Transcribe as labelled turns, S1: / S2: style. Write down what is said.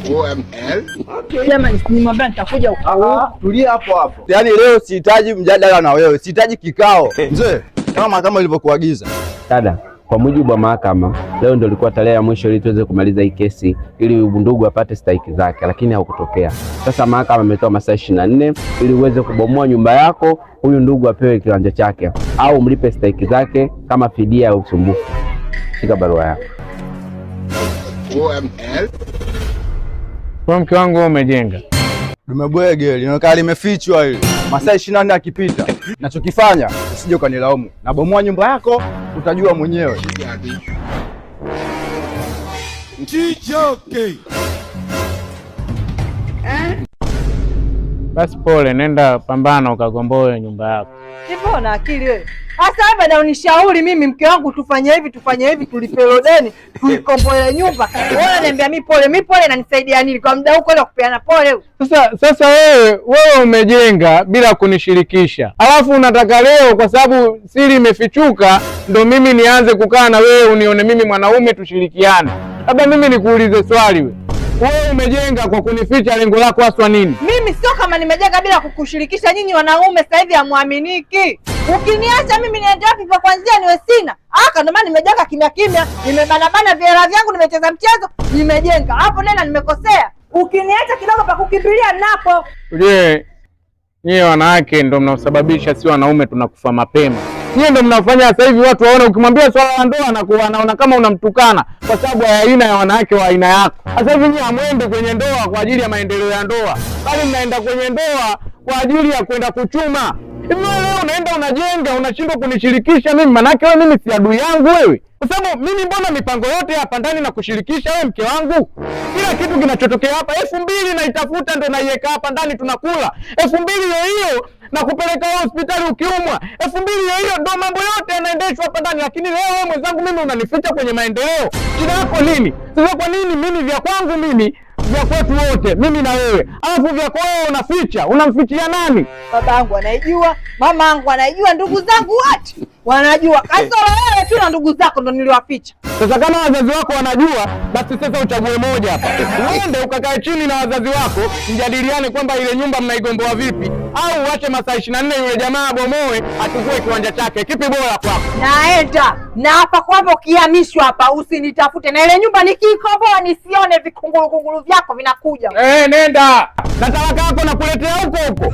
S1: OML.
S2: Okay. Jamani, nimwambia nitakuja huko.
S3: Tulia hapo hapo. Yaani leo sihitaji mjadala na wewe, sihitaji kikao. Mzee, kama ilivyokuagiza.
S4: Dada, kwa mujibu wa mahakama, leo ndio ilikuwa tarehe ya mwisho ili tuweze kumaliza hii kesi ili ndugu apate stahiki zake, lakini haukutokea. Sasa mahakama imetoa masaa 24 ili uweze kubomoa nyumba yako, huyu ndugu apewe kiwanja chake au mlipe stahiki zake kama fidia ya usumbufu. Shika barua yako.
S1: OML.
S5: Kwa mke wangu umejenga.
S3: Dumebwege linaonekana limefichwa hili. Masaa 24 akipita. Nachokifanya usije ukanilaumu. Nabomoa nyumba yako utajua mwenyewe.
S1: Chichoke.
S5: Basi pole, nenda pambana ukagomboe nyumba yako.
S2: Hivyo una akili wewe. Sasa baada unishauri mimi mke wangu tufanye hivi tulipe lodeni, tuikomboe nyumba. Wewe unaniambia mimi pole na nisaidia nini? Kwa muda huko ile kupeana pole.
S5: Sasa wewe umejenga bila kunishirikisha. Alafu unataka leo kwa sababu siri imefichuka ndo mimi nianze kukaa na wewe unione mimi mwanaume tushirikiane. Labda mimi nikuulize swali wewe. Wewe umejenga kwa kunificha, lengo lako haswa nini?
S2: Mimi sio kama nimejenga bila kukushirikisha. Nyinyi wanaume sasa hivi hamuaminiki. Ukiniacha mimi niende wapi kwa kwanzia niwe sina? Ndio maana nimejenga kimya. Nimebanabana viera vyangu, nimecheza mchezo, nimejenga. Hapo nena nimekosea. Ukiniacha kidogo pa kukimbilia napo.
S5: Je, nyie wanawake ndio mnaosababisha si wanaume tunakufa mapema. Nyie ndio mnafanya sasa hivi watu waone ukimwambia swala la ndoa anakuwa anaona kama unamtukana kwa sababu ya aina ya wanawake wa aina yako. Sasa hivi nyie hamwende kwenye ndoa kwa ajili ya maendeleo ya ndoa, bali mnaenda kwenye ndoa kwa ajili ya kwenda kuchuma. Hivi leo unaenda unajenga unashindwa kunishirikisha mimi, manake wewe mimi si adui yangu wewe. Kwa sababu mimi mbona mipango yote hapa ndani na kushirikisha wewe mke wangu? Kila kitu kinachotokea hapa 2000 na itafuta ndo naiweka hapa ndani tunakula. 2000 hiyo na kupeleka hospitali ukiumwa. 2000 hiyo ndo mambo yote yanaendeshwa hapa ndani, lakini leo wewe mwenzangu mimi unanificha kwenye maendeleo. Shida yako nini? Sasa kwa nini mimi vya kwangu mimi vya kwetu wote mimi na wewe, alafu vya kwao unaficha? Unamfichia nani?
S2: Babangu anaijua, mamangu anaijua, ndugu zangu wote wanajua. Kasoro wewe tu na ndugu zako ndo niliwaficha.
S5: Sasa kama wazazi wako wanajua, basi sasa uchague moja hapa. Uende ukakae chini na wazazi wako, mjadiliane kwamba ile nyumba mnaigomboa vipi, au uache masaa 24 yule jamaa abomoe achukue kiwanja chake. Kipi bora kwako?
S2: Naenda. Na hapa kwamba ukihamishwa hapa usinitafute. Na ile nyumba nikiikomboa nisione vikunguru vyako vinakuja.
S5: Nenda. Na talaka yako nakuletea huko.